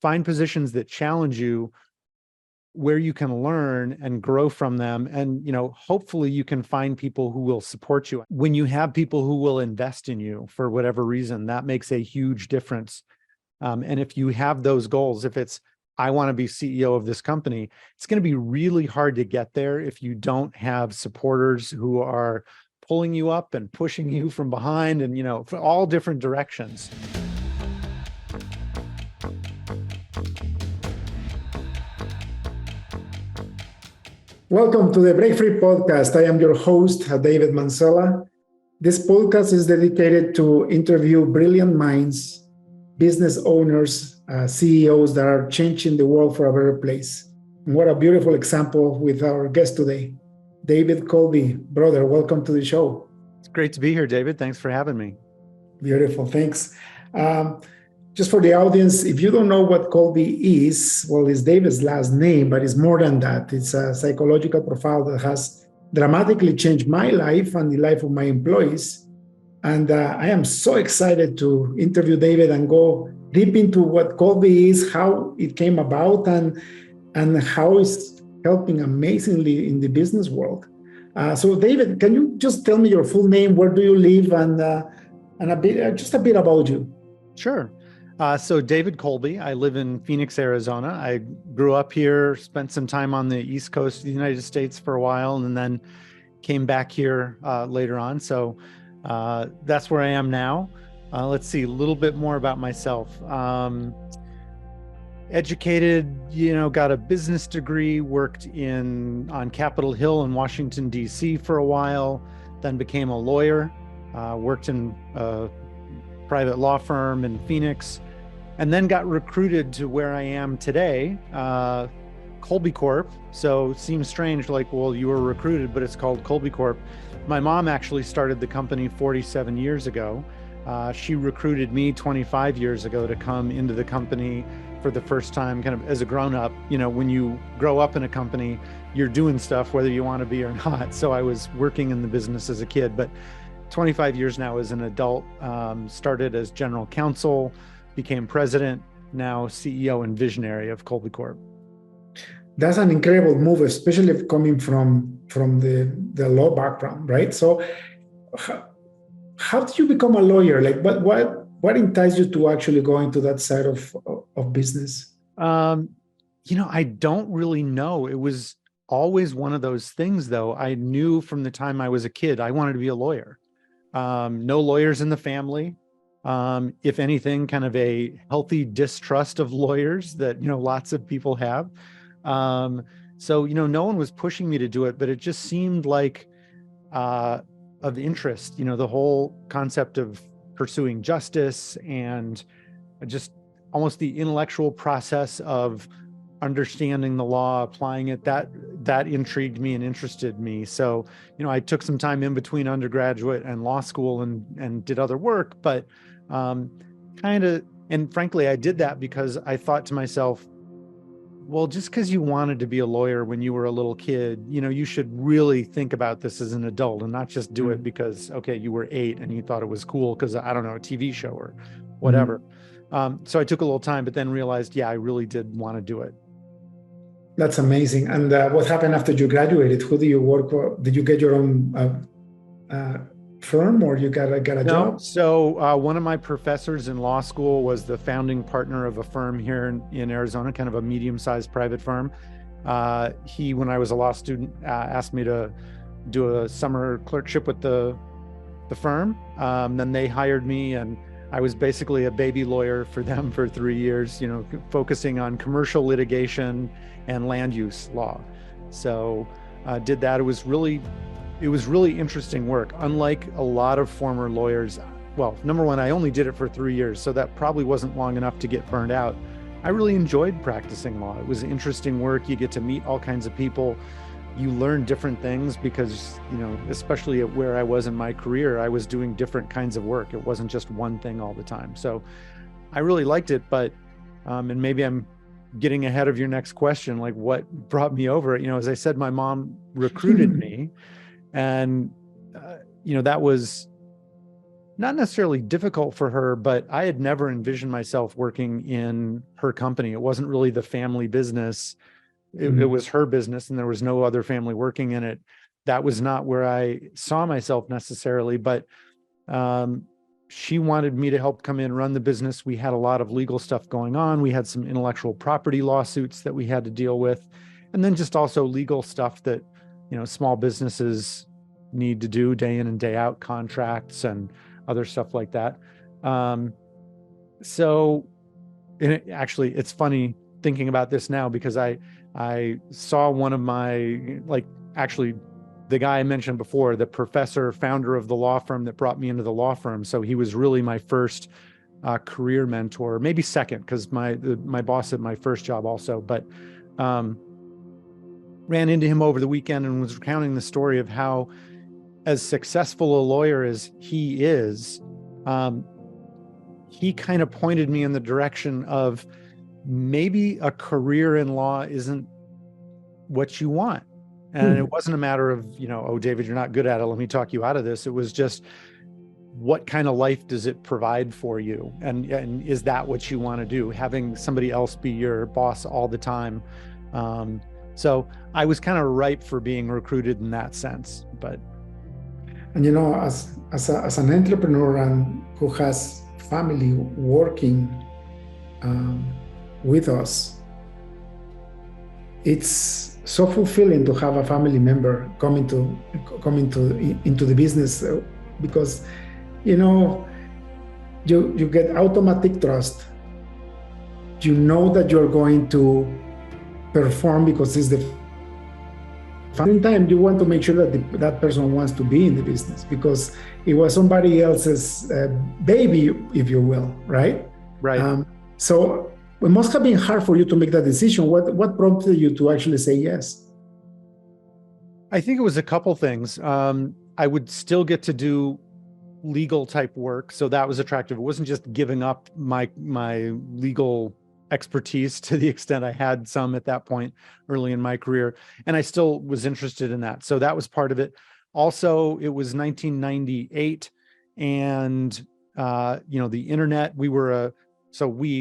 find positions that challenge you, where you can learn and grow from them. And, hopefully you can find people who will support you. When you have people who will invest in you for whatever reason, that makes a huge difference. And if you have those goals, if it's, I want to be CEO of this company, it's going to be really hard to get there if you don't have supporters who are pulling you up and pushing you from behind and, for all different directions. Welcome to the Break Free podcast. I am your host, David Mancella. This podcast is dedicated to interview brilliant minds, business owners, CEOs that are changing the world for a better place. And what a beautiful example with our guest today, David Colby. Brother, welcome to the show. It's great to be here, David. Thanks for having me. Beautiful, thanks. Just for the audience, if you don't know what Colby is, well, it's David's last name, but it's more than that. It's a psychological profile that has dramatically changed my life and the life of my employees. And I am so excited to interview David and go deep into what Colby is, how it came about, and how it's helping amazingly in the business world. So David, can you just tell me your full name, where do you live, and a bit about you? Sure. So David Colby, I live in Phoenix, Arizona. I grew up here, spent some time on the East Coast of the United States for a while, and then came back here later on. So that's where I am now. Let's see, a little bit more about myself. Educated, got a business degree, worked on Capitol Hill in Washington, D.C. for a while, then became a lawyer, worked in a private law firm in Phoenix, and then got recruited to where I am today, Colby Corp. So it seems strange, like, well, you were recruited, but it's called Colby Corp. My mom actually started the company 47 years ago. She recruited me 25 years ago to come into the company for the first time, kind of as a grown-up. When you grow up in a company, you're doing stuff whether you want to be or not. So I was working in the business as a kid, but 25 years now as an adult, started as general counsel, became president, now CEO and visionary of Colby Corp. That's an incredible move, especially coming from the law background, right? So how did you become a lawyer? Like what enticed you to actually go into that side of business? I don't really know. It was always one of those things, though. I knew from the time I was a kid, I wanted to be a lawyer. No lawyers in the family. If anything, kind of a healthy distrust of lawyers that, lots of people have. So, no one was pushing me to do it, but it just seemed like of interest, the whole concept of pursuing justice and just almost the intellectual process of understanding the law, applying it, that intrigued me and interested me. So, I took some time in between undergraduate and law school and did other work, but and frankly, I did that because I thought to myself, well, just because you wanted to be a lawyer when you were a little kid, you should really think about this as an adult and not just do it because, okay, you were 8 and you thought it was cool because, I don't know, a TV show or whatever. So I took a little time, but then realized, yeah, I really did want to do it. That's amazing. And what happened after you graduated? Who do you work for? Did you get your own firm or you got a job? So one of my professors in law school was the founding partner of a firm here in Arizona, kind of a medium-sized private firm. He, when I was a law student, asked me to do a summer clerkship with the firm. Then they hired me, and I was basically a baby lawyer for them for 3 years, focusing on commercial litigation and land use law. So did that. It was really interesting work. Unlike a lot of former lawyers, well, number one, I only did it for 3 years, so that probably wasn't long enough to get burned out. I really enjoyed practicing law. It was interesting work. You get to meet all kinds of people. You learn different things because, especially at where I was in my career, I was doing different kinds of work. It wasn't just one thing all the time. So I really liked it, but, and maybe I'm getting ahead of your next question, like what brought me over. As I said, my mom recruited me, and, that was not necessarily difficult for her, but I had never envisioned myself working in her company. It wasn't really the family business. It was her business, and there was no other family working in it. That was not where I saw myself necessarily, but she wanted me to help come in, run the business. We had a lot of legal stuff going on. We had some intellectual property lawsuits that we had to deal with, and then just also legal stuff that, small businesses need to do day in and day out, contracts and other stuff like that. So actually, it's funny thinking about this now, because I saw one of my, actually the guy I mentioned before, the professor, founder of the law firm that brought me into the law firm. So he was really my first career mentor, maybe second, because my boss at my first job also, but ran into him over the weekend and was recounting the story of how, as successful a lawyer as he is, he kind of pointed me in the direction of maybe a career in law isn't what you want. And it wasn't a matter of, oh, David, you're not good at it, let me talk you out of this. It was just, what kind of life does it provide for you? And is that what you want to do? Having somebody else be your boss all the time. So I was kind of ripe for being recruited in that sense. But and as an entrepreneur and who has family working with us, it's so fulfilling to have a family member come into the business, because you get automatic trust. You know that you're going to perform because it's the same time you want to make sure that that person wants to be in the business, because it was somebody else's baby, if you will, right? Right. So it must have been hard for you to make that decision. What prompted you to actually say yes? I think it was a couple things. I would still get to do legal type work, so that was attractive. It wasn't just giving up my legal expertise to the extent I had some at that point early in my career, and I still was interested in that. So that was part of it. Also, it was 1998, and the internet.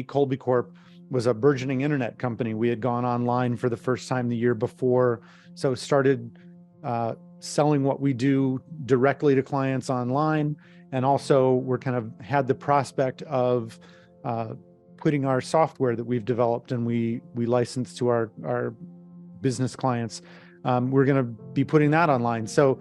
Colby Corp was a burgeoning internet company. We had gone online for the first time the year before, so started selling what we do directly to clients online, and also we're kind of had the prospect of putting our software that we've developed and we license to our business clients. We're going to be putting that online. So,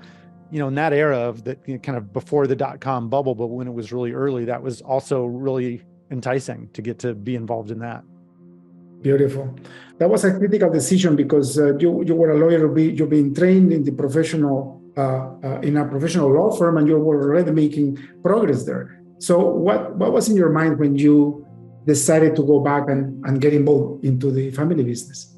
in that era of that, kind of before the .com bubble, but when it was really early, that was also really enticing to get to be involved in that. Beautiful. That was a critical decision, because you were a lawyer. You've been trained in the professional in a professional law firm, and you were already making progress there. So what was in your mind when you decided to go back and get involved into the family business?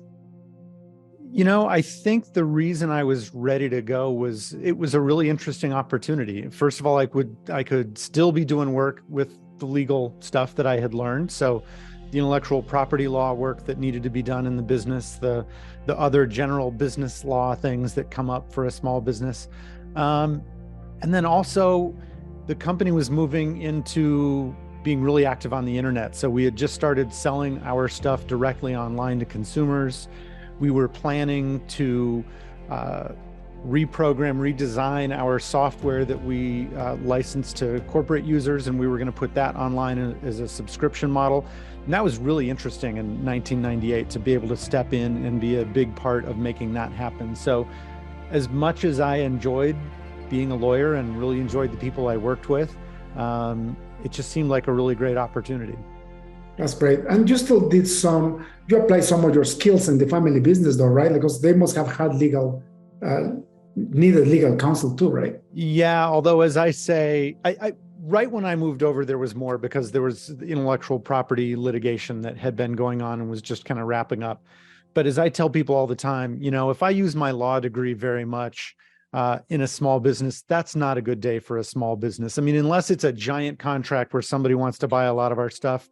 I think the reason I was ready to go was it was a really interesting opportunity. First of all, I could still be doing work with the legal stuff that I had learned. So the intellectual property law work that needed to be done in the business, the other general business law things that come up for a small business. And then also the company was moving into being really active on the internet. So we had just started selling our stuff directly online to consumers. We were planning to redesign our software that we licensed to corporate users, and we were going to put that online as a subscription model. And that was really interesting in 1998 to be able to step in and be a big part of making that happen. So as much as I enjoyed being a lawyer and really enjoyed the people I worked with, it just seemed like a really great opportunity. That's great. And you still you applied some of your skills in the family business though, right? Because they must have had needed legal counsel too, right? Yeah, although as I say, I right when I moved over, there was more, because there was intellectual property litigation that had been going on and was just kind of wrapping up. But as I tell people all the time, if I use my law degree very much in a small business, that's not a good day for a small business. I mean, unless it's a giant contract where somebody wants to buy a lot of our stuff,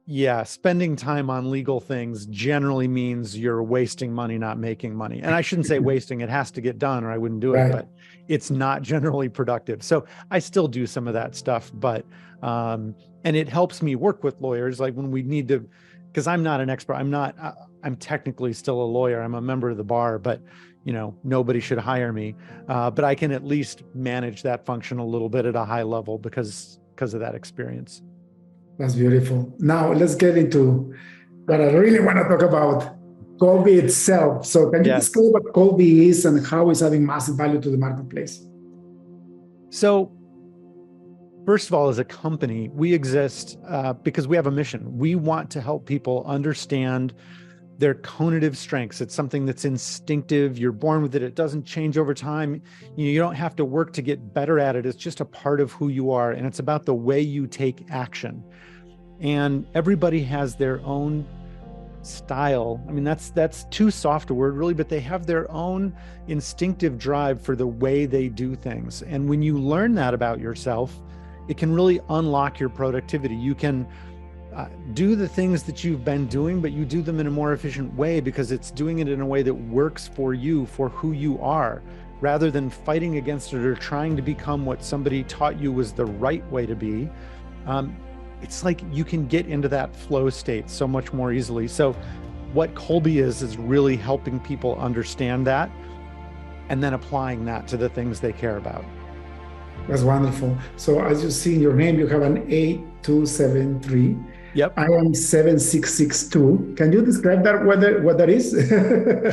Yeah, spending time on legal things generally means you're wasting money, not making money. And I shouldn't say wasting, it has to get done or I wouldn't do it, Right. but it's not generally productive. So I still do some of that stuff, but and it helps me work with lawyers like when we need to, because I'm not an expert. I'm technically still a lawyer. I'm a member of the bar, but nobody should hire me. But I can at least manage that function a little bit at a high level because of that experience. That's beautiful. Now let's get into what I really want to talk about, Colby itself. So can you Yes. describe what Colby is and how it's adding massive value to the marketplace? So first of all, as a company, we exist because we have a mission. We want to help people understand their cognitive strengths. It's something that's instinctive. You're born with it. It doesn't change over time. You don't have to work to get better at it. It's just a part of who you are. And it's about the way you take action. And everybody has their own style. I mean, that's too soft a word, really, but they have their own instinctive drive for the way they do things. And when you learn that about yourself, it can really unlock your productivity. You can do the things that you've been doing, but you do them in a more efficient way because it's doing it in a way that works for you, for who you are, rather than fighting against it or trying to become what somebody taught you was the right way to be. It's like you can get into that flow state so much more easily. So what Colby is really helping people understand that and then applying that to the things they care about. That's wonderful. So as you see in your name, you have an 8273. Yep. I am 7662. Can you describe that what that is?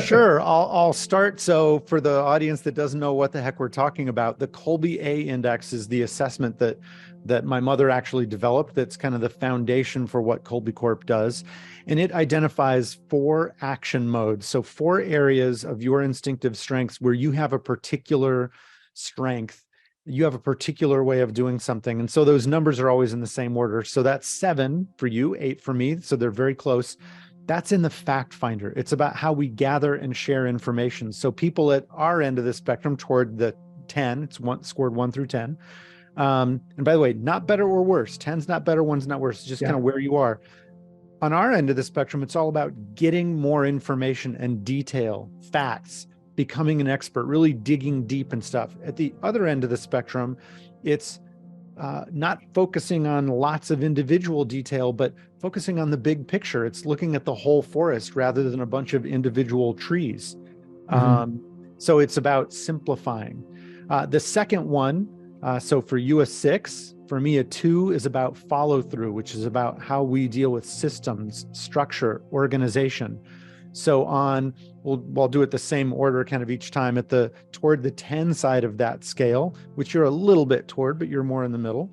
Sure. I'll start. So for the audience that doesn't know what the heck we're talking about, the Colby A index is the assessment that my mother actually developed. That's kind of the foundation for what Colby Corp does. And it identifies 4 action modes. So 4 areas of your instinctive strengths where you have a particular strength. You have a particular way of doing something. And so those numbers are always in the same order. So that's 7 for you, 8 for me. So they're very close. That's in the fact finder. It's about how we gather and share information. So people at our end of the spectrum toward the 10, it's scored 1 through 10. And by the way, not better or worse. 10's not better, 1's not worse. It's just kind of where you are. On our end of the spectrum, it's all about getting more information and detail, facts, becoming an expert, really digging deep and stuff. At the other end of the spectrum, it's not focusing on lots of individual detail, but focusing on the big picture. It's looking at the whole forest rather than a bunch of individual trees. So it's about simplifying. The second one, so for you a 6, for me a 2 is about follow through, which is about how we deal with systems, structure, organization. So we'll do it the same order kind of each time toward the 10 side of that scale, which you're a little bit toward, but you're more in the middle.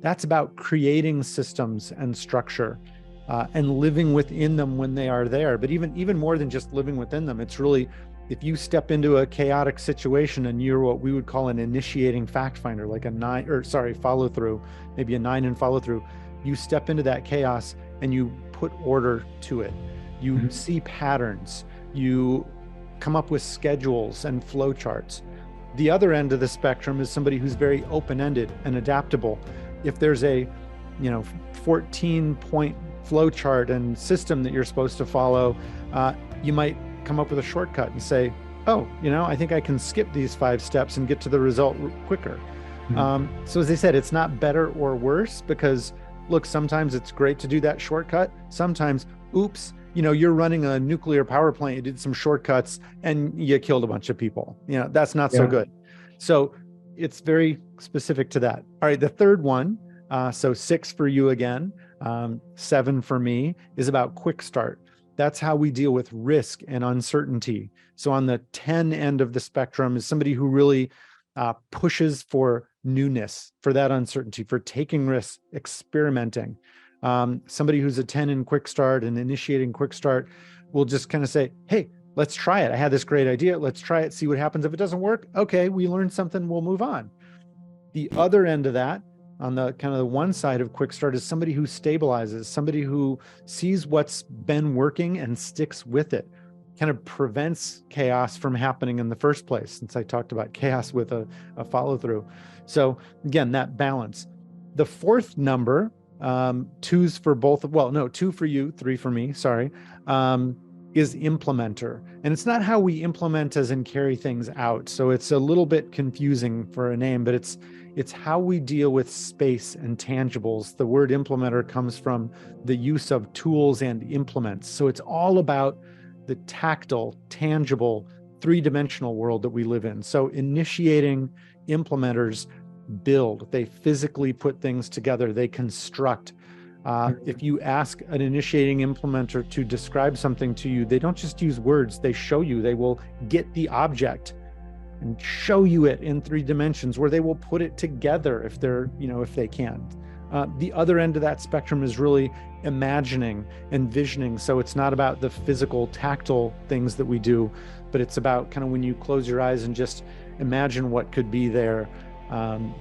That's about creating systems and structure and living within them when they are there. But even more than just living within them, it's really, if you step into a chaotic situation and you're what we would call an initiating fact finder, like follow through, maybe a 9 in follow through, you step into that chaos and you put order to it. You see patterns, you come up with schedules and flow charts. The other end of the spectrum is somebody who's very open-ended and adaptable. If there's a 14-point flow chart and system that you're supposed to follow, you might come up with a shortcut and say, oh, I think I can skip these 5 steps and get to the result quicker. So as I said, it's not better or worse because, look, sometimes it's great to do that shortcut. Sometimes, oops, you're running a nuclear power plant, you did some shortcuts and you killed a bunch of people. That's not so good. So it's very specific to that. All right, the third one, so 6 for you again, 7 for me, is about quick start. That's how we deal with risk and uncertainty. So on the 10 end of the spectrum is somebody who really pushes for newness, for that uncertainty, for taking risks, experimenting. Somebody who's a 10 in quick start and initiating quick start will just kind of say, hey, let's try it. I had this great idea. Let's try it, see what happens. If it doesn't work, okay, we learned something, we'll move on. The other end of that, on the kind of the one side of quick start, is somebody who stabilizes, somebody who sees what's been working and sticks with it, kind of prevents chaos from happening in the first place, since I talked about chaos with a follow through. So again, that balance. The fourth number two's for both, well, no, two for you, three for me, sorry, is implementer. And it's not how we implement as in carry things out. So it's a little bit confusing for a name, but it's how we deal with space and tangibles. The word implementer comes from the use of tools and implements. So it's all about the tactile, tangible, three-dimensional world that we live in. So initiating implementers build, they physically put things together, they construct. If you ask an initiating implementer to describe something to you, they don't just use words, they show you. They will get the object and show you it in three dimensions, where they will put it together if they're, if they can. The other end of that spectrum is really imagining, envisioning. So it's not about the physical, tactile things that we do, but it's about kind of when you close your eyes and just imagine what could be there.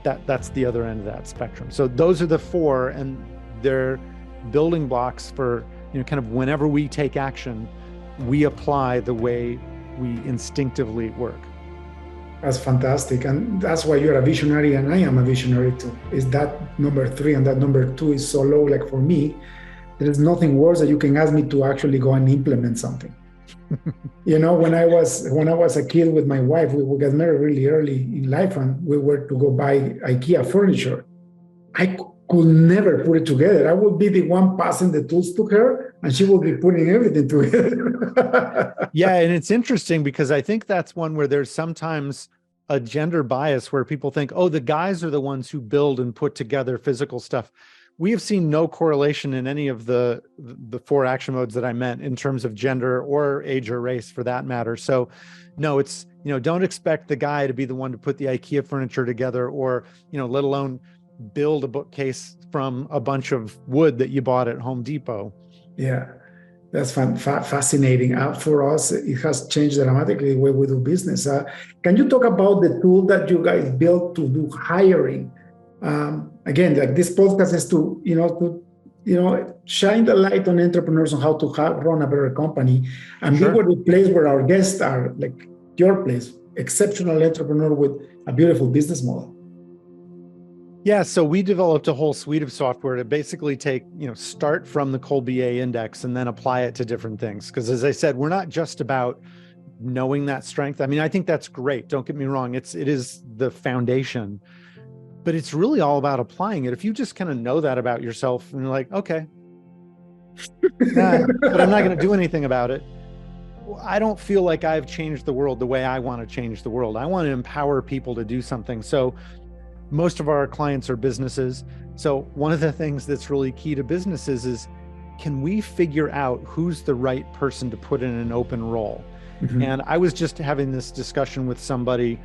That's the other end of that spectrum. So those are the four, and they're building blocks for, kind of whenever we take action, we apply the way we instinctively work. That's fantastic. And that's why you're a visionary and I am a visionary too. Is that number three, and that number two is so low. Like for me, there is nothing worse that you can ask me to actually go and implement something. When I was a kid with my wife, we got married really early in life, and we were to go buy IKEA furniture. I could never put it together. I would be the one passing the tools to her, and she would be putting everything together. Yeah, and it's interesting because I think that's one where there's sometimes a gender bias where people think, oh, the guys are the ones who build and put together physical stuff. We have seen no correlation in any of the four action modes that I meant in terms of gender or age or race for that matter. So no, it's, don't expect the guy to be the one to put the IKEA furniture together, or, let alone build a bookcase from a bunch of wood that you bought at Home Depot. Yeah, that's fascinating. For us, it has changed dramatically the way we do business. Can you talk about the tool that you guys built to do hiring? Again, like this podcast is to shine the light on entrepreneurs on how to run a better company, and Sure. be where the place where our guests are, like your place, exceptional entrepreneur with a beautiful business model. Yeah, so we developed a whole suite of software to basically take, start from the Colby A index and then apply it to different things. Because as I said, we're not just about knowing that strength. I mean, I think that's great. Don't get me wrong. It is the foundation, but it's really all about applying it. If you just kind of know that about yourself and you're like, okay, but I'm not going to do anything about it. I don't feel like I've changed the world the way I want to change the world. I want to empower people to do something. So most of our clients are businesses. So one of the things that's really key to businesses is, can we figure out who's the right person to put in an open role? Mm-hmm. And I was just having this discussion with somebody,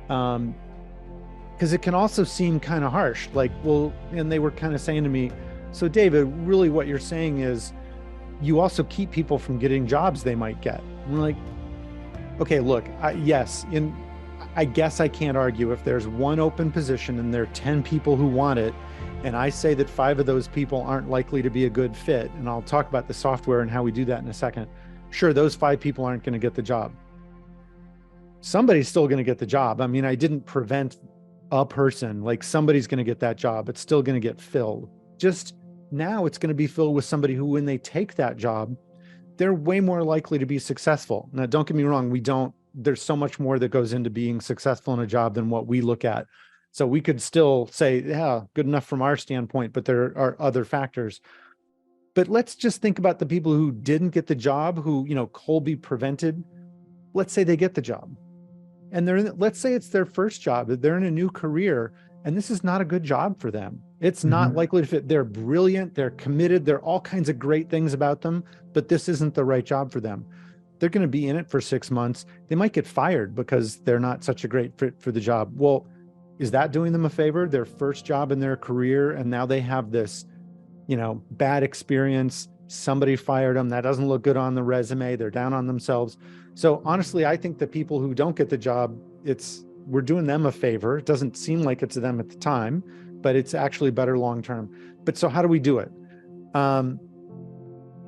because it can also seem kind of harsh, and they were kind of saying to me, so David, really what you're saying is you also keep people from getting jobs they might get. And we're like, okay, look, I guess I can't argue if there's one open position and there are 10 people who want it, and I say that 5 of those people aren't likely to be a good fit, and I'll talk about the software and how we do that in a second. Sure, those 5 people aren't going to get the job. Somebody's still going to get the job. I mean, I didn't prevent a person, somebody's going to get that job. It's still going to get filled. Just now it's going to be filled with somebody who, when they take that job, they're way more likely to be successful. Now, don't get me wrong. There's so much more that goes into being successful in a job than what we look at. So we could still say, yeah, good enough from our standpoint, but there are other factors. But let's just think about the people who didn't get the job, who, Colby prevented. Let's say they get the job, and let's say it's their first job. They're in a new career, and this is not a good job for them. It's not likely to fit. They're brilliant. They're committed. There are all kinds of great things about them, but this isn't the right job for them. They're going to be in it for 6 months. They might get fired because they're not such a great fit for the job. Well, is that doing them a favor? Their first job in their career, and now they have this, bad experience. Somebody fired them. That doesn't look good on the resume. They're down on themselves. So honestly, I think the people who don't get the job, we're doing them a favor. It doesn't seem like it's them at the time, but it's actually better long-term. But so how do we do it?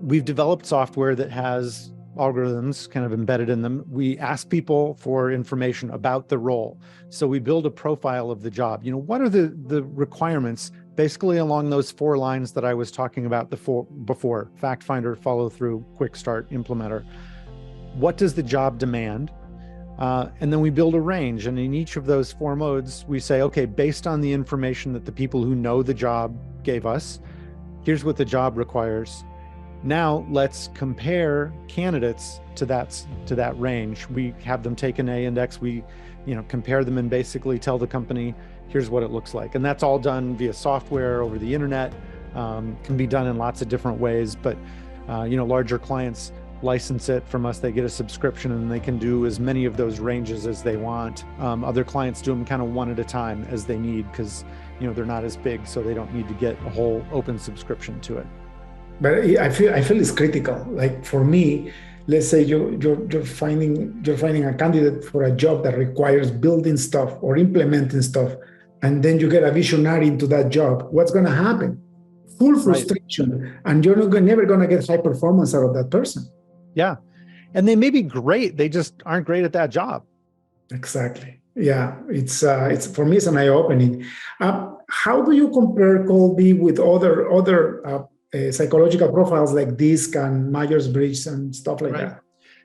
We've developed software that has algorithms kind of embedded in them. We ask people for information about the role. So we build a profile of the job. What are the requirements basically along those 4 lines that I was talking about before: fact finder, follow through, quick start, implementer. What does the job demand? And then we build a range. And in each of those 4 modes, we say, okay, based on the information that the people who know the job gave us, here's what the job requires. Now let's compare candidates to that range. We have them take an A index. We, compare them and basically tell the company, here's what it looks like. And that's all done via software over the internet. Can be done in lots of different ways, but larger clients license it from us. They get a subscription and they can do as many of those ranges as they want. Other clients do them kind of one at a time as they need, because they're not as big, so they don't need to get a whole open subscription to it. But I feel it's critical. Like for me, let's say you're finding a candidate for a job that requires building stuff or implementing stuff, and then you get a visionary into that job. What's going to happen? Full frustration, right. And you're never going to get high performance out of that person. Yeah, and they may be great. They just aren't great at that job. Exactly. Yeah, it's for me, it's an eye-opening. How do you compare Kolbe with other psychological profiles like DISC and Myers-Briggs and stuff like that?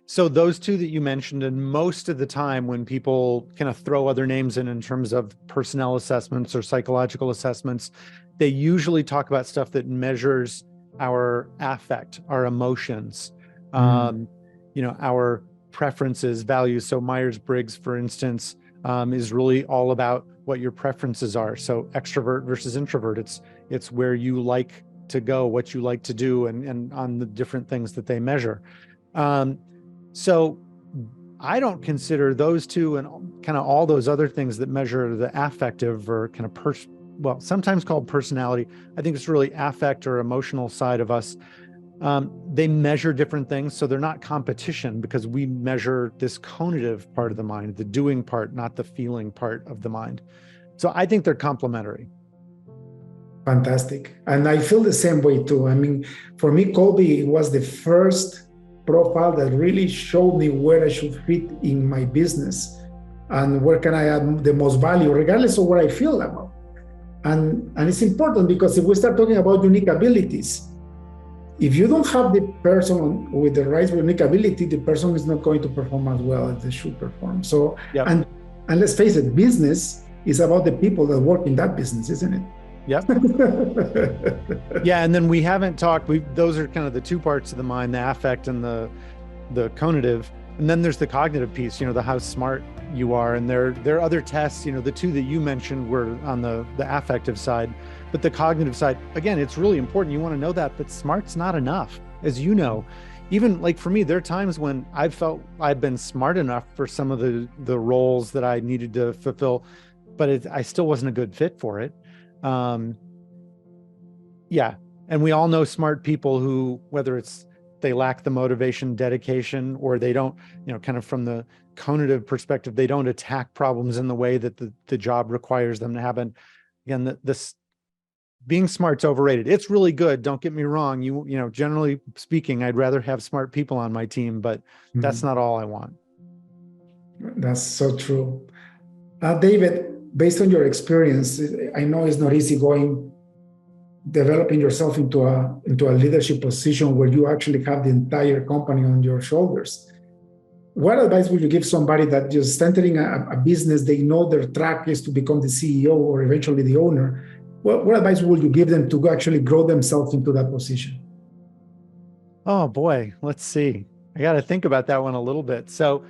So those 2 that you mentioned, and most of the time when people kind of throw other names in terms of personnel assessments or psychological assessments, they usually talk about stuff that measures our affect, our emotions, our preferences, values. So Myers-Briggs, for instance, is really all about what your preferences are. So extrovert versus introvert, it's where you like to go, what you like to do, and on the different things that they measure. So I don't consider those 2 and kind of all those other things that measure the affective or kind of sometimes called personality. I think it's really affect or emotional side of us. They measure different things, so they're not competition, because we measure this cognitive part of the mind, the doing part, not the feeling part of the mind. So I think they're complementary. Fantastic. And I feel the same way too. I mean, for me, Kolbe was the first profile that really showed me where I should fit in my business and where can I add the most value, regardless of what I feel about. And it's important, because if we start talking about unique abilities, if you don't have the person with the right unique ability, the person is not going to perform as well as they should perform. So, yep. And let's face it, business is about the people that work in that business, isn't it? Yep. Yeah, and then we haven't talked. Those are kind of the 2 parts of the mind: the affect and the cognitive. And then there's the cognitive piece. The how smart you are. And there are other tests. The 2 that you mentioned were on the affective side, but the cognitive side, again, it's really important. You want to know that, but smart's not enough, as you know. Even like for me, there are times when I've felt I've been smart enough for some of the roles that I needed to fulfill, but I still wasn't a good fit for it. Yeah. And we all know smart people who, whether it's they lack the motivation, dedication, or they don't, kind of from the cognitive perspective, they don't attack problems in the way that the job requires them to happen. Again, this being smart's overrated. It's really good. Don't get me wrong. Generally speaking, I'd rather have smart people on my team, but that's not all I want. That's so true. David, based on your experience, I know it's not easy developing yourself into a leadership position where you actually have the entire company on your shoulders. What advice would you give somebody that just entering a business, they know their track is to become the CEO or eventually the owner? What advice would you give them to actually grow themselves into that position? Oh boy, let's see. I got to think about that one a little bit. So,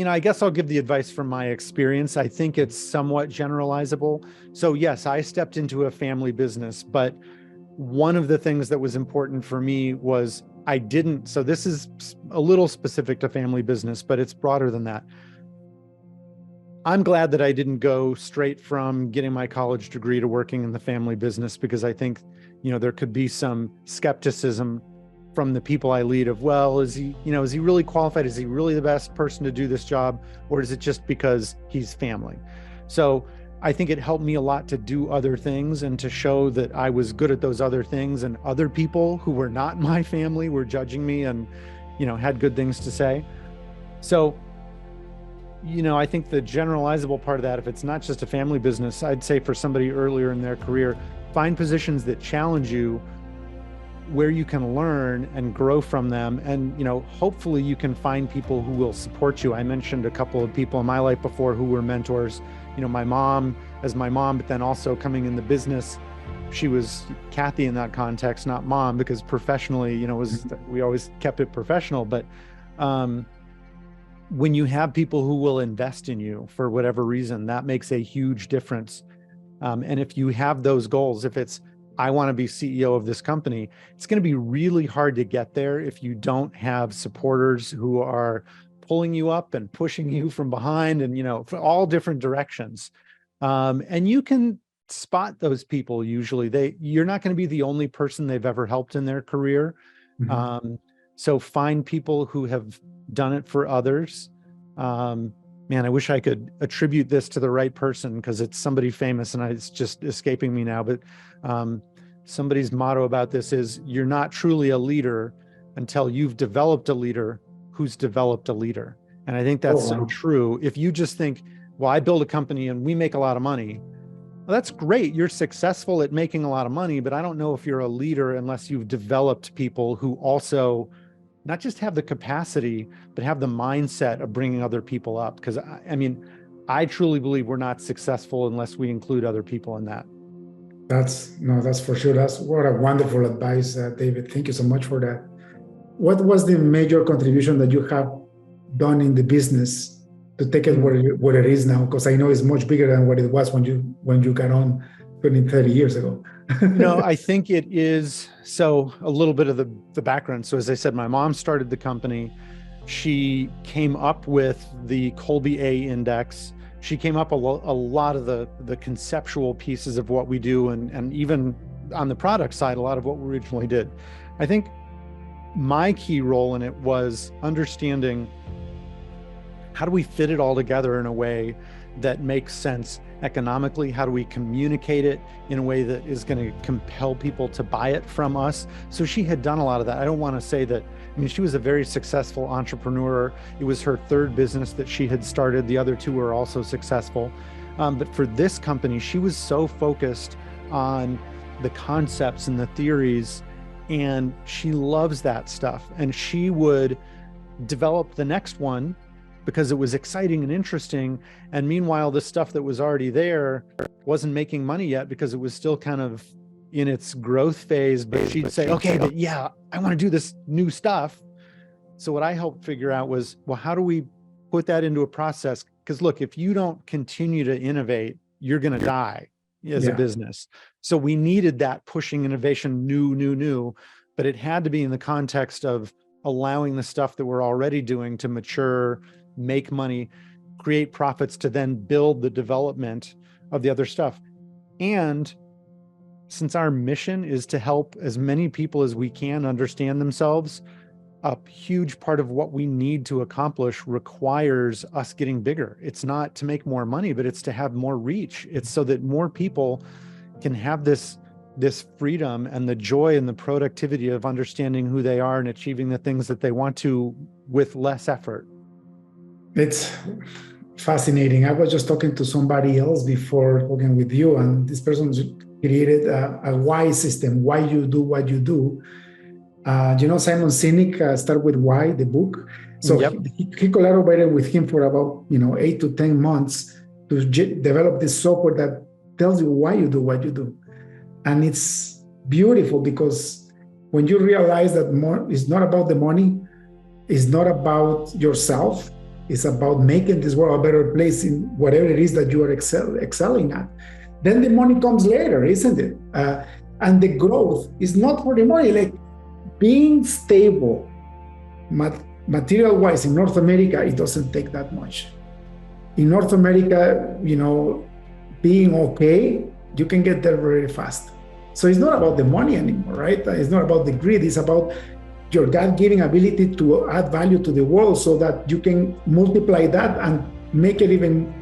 I guess I'll give the advice from my experience. I think it's somewhat generalizable. So yes, I stepped into a family business, but one of the things that was important for me was so this is a little specific to family business, but it's broader than that. I'm glad that I didn't go straight from getting my college degree to working in the family business, because I think, there could be some skepticism from the people I lead of, well, is he really qualified? Is he really the best person to do this job? Or is it just because he's family? So I think it helped me a lot to do other things and to show that I was good at those other things, and other people who were not my family were judging me and, had good things to say. So I think the generalizable part of that, if it's not just a family business, I'd say for somebody earlier in their career, find positions that challenge you, where you can learn and grow from them. And, hopefully you can find people who will support you. I mentioned a couple of people in my life before who were mentors, my mom as my mom, but then also coming in the business, she was Kathy in that context, not mom, because professionally, we always kept it professional. But when you have people who will invest in you for whatever reason, that makes a huge difference. And if you have those goals, if it's, I want to be CEO of this company, it's going to be really hard to get there if you don't have supporters who are pulling you up and pushing you from behind and, for all different directions. And you can spot those people. Usually you're not going to be the only person they've ever helped in their career. Mm-hmm. So find people who have done it for others. Man, I wish I could attribute this to the right person because it's somebody famous and it's just escaping me now. But somebody's motto about this is, you're not truly a leader until you've developed a leader who's developed a leader. And I think that's so true. If you just think, well, I build a company and we make a lot of money, well, that's great. You're successful at making a lot of money, but I don't know if you're a leader unless you've developed people who also not just have the capacity, but have the mindset of bringing other people up. Because I truly believe we're not successful unless we include other people in that. That's for sure. That's what a wonderful advice, David. Thank you so much for that. What was the major contribution that you have done in the business to take it where it is now? Because I know it's much bigger than what it was when you got on 20, 30 years ago. I think it is. So a little bit of the background. So as I said, my mom started the company. She came up with the Kolbe A index. She came up a lot of the conceptual pieces of what we do. And even on the product side, a lot of what we originally did. I think my key role in it was understanding, how do we fit it all together in a way that makes sense economically? How do we communicate it in a way that is going to compel people to buy it from us? So she had done a lot of that. I don't want to say that, she was a very successful entrepreneur. It was her third business that she had started. The other two were also successful. But for this company, she was so focused on the concepts and the theories, and she loves that stuff. And she would develop the next one because it was exciting and interesting. And meanwhile, the stuff that was already there wasn't making money yet because it was still kind of in its growth phase. But she'd say, okay, but yeah, I want to do this new stuff. So what I helped figure out was, well, how do we put that into a process? Because look, if you don't continue to innovate, you're going to die as a business. So we needed that pushing innovation, new, but it had to be in the context of allowing the stuff that we're already doing to mature, make money, create profits to then build the development of the other stuff. And since our mission is to help as many people as we can understand themselves, a huge part of what we need to accomplish requires us getting bigger. It's not to make more money, but it's to have more reach. It's so that more people can have this freedom and the joy and the productivity of understanding who they are and achieving the things that they want to with less effort. It's fascinating. I was just talking to somebody else before talking with you, and this person created a why system, why you do what you do. Simon Sinek started with Why, the book. So he collaborated with him for about 8 to 10 months to develop this software that tells you why you do what you do. And it's beautiful because when you realize that more is not about the money, it's not about yourself, it's about making this world a better place in whatever it is that you are excelling at. Then the money comes later, isn't it? And the growth is not for the money. Like being stable, material-wise in North America, it doesn't take that much. In North America, being okay, you can get there very fast. So it's not about the money anymore, right? It's not about the greed. It's about your God-given ability to add value to the world so that you can multiply that and make it even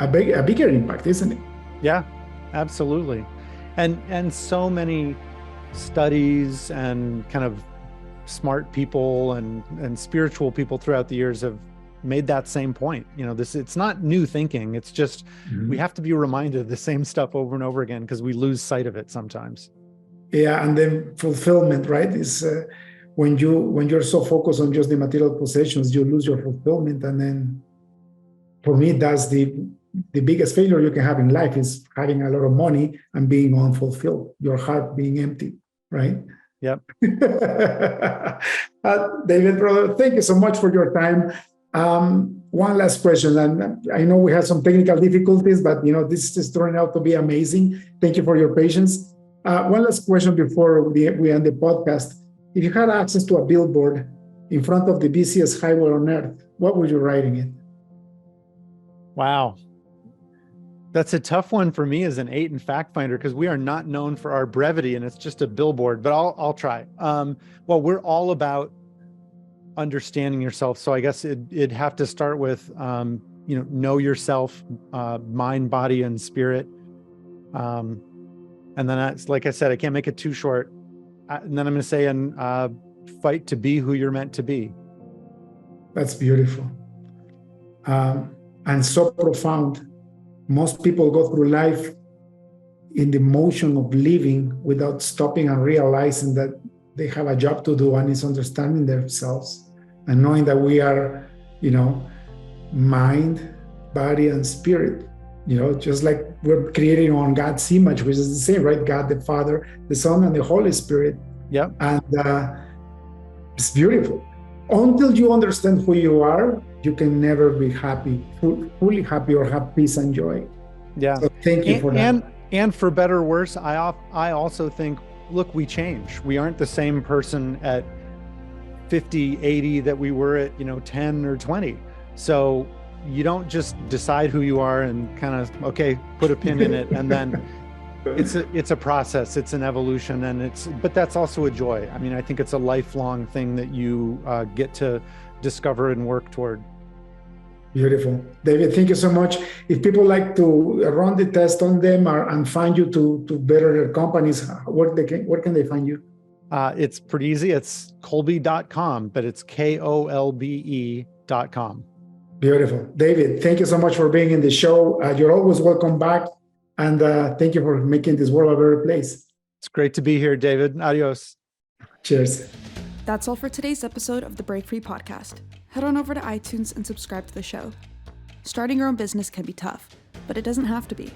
a bigger impact, isn't it? Yeah, absolutely. And so many studies and kind of smart people and spiritual people throughout the years have made that same point. It's not new thinking. It's just, we have to be reminded of the same stuff over and over again because we lose sight of it sometimes. Yeah, and then fulfillment, right? Is when you're so focused on just the material possessions, you lose your fulfillment. And then, for me, that's the biggest failure you can have in life is having a lot of money and being unfulfilled, your heart being empty, right? Yep. David, brother, thank you so much for your time. One last question, and I know we had some technical difficulties, but this is turning out to be amazing. Thank you for your patience. One last question before we end the podcast. If you had access to a billboard in front of the busiest highway on earth, what would you write in it? Wow. That's a tough one for me as an 8 in Fact Finder, because we are not known for our brevity and it's just a billboard, but I'll try. Well, we're all about understanding yourself. So I guess it'd have to start with, know yourself, mind, body, and spirit. And then that's, like I said, I can't make it too short. And then I'm going to say, fight to be who you're meant to be. That's beautiful. And so profound. Most people go through life in the motion of living without stopping and realizing that they have a job to do, and it's understanding themselves and knowing that we are, mind, body, and spirit. Just like we're creating on God's image, which is the same, right? God, the Father, the Son, and the Holy Spirit. Yeah. And it's beautiful. Until you understand who you are, you can never be happy, fully happy, or have peace and joy. Yeah. So thank you for that. And for better or worse, I also think, look, we change. We aren't the same person at 50, 80 that we were at, 10 or 20. So you don't just decide who you are and kind of, okay, put a pin in it. And then it's a process, it's an evolution, but that's also a joy. I mean, I think it's a lifelong thing that you get to discover and work toward. Beautiful. David, thank you so much. If people like to run the test on them and find you to better their companies, where can they find you? It's pretty easy. It's kolbe.com, but it's KOLBE.com. Beautiful. David, thank you so much for being in the show. You're always welcome back. And thank you for making this world a better place. It's great to be here, David. Adios. Cheers. That's all for today's episode of the Break Free Podcast. Head on over to iTunes and subscribe to the show. Starting your own business can be tough, but it doesn't have to be.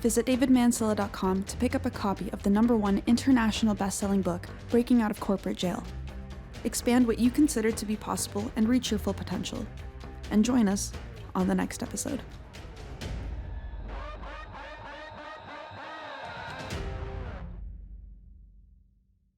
Visit davidmansilla.com to pick up a copy of the #1 international best-selling book, Breaking Out of Corporate Jail. Expand what you consider to be possible and reach your full potential. And join us on the next episode.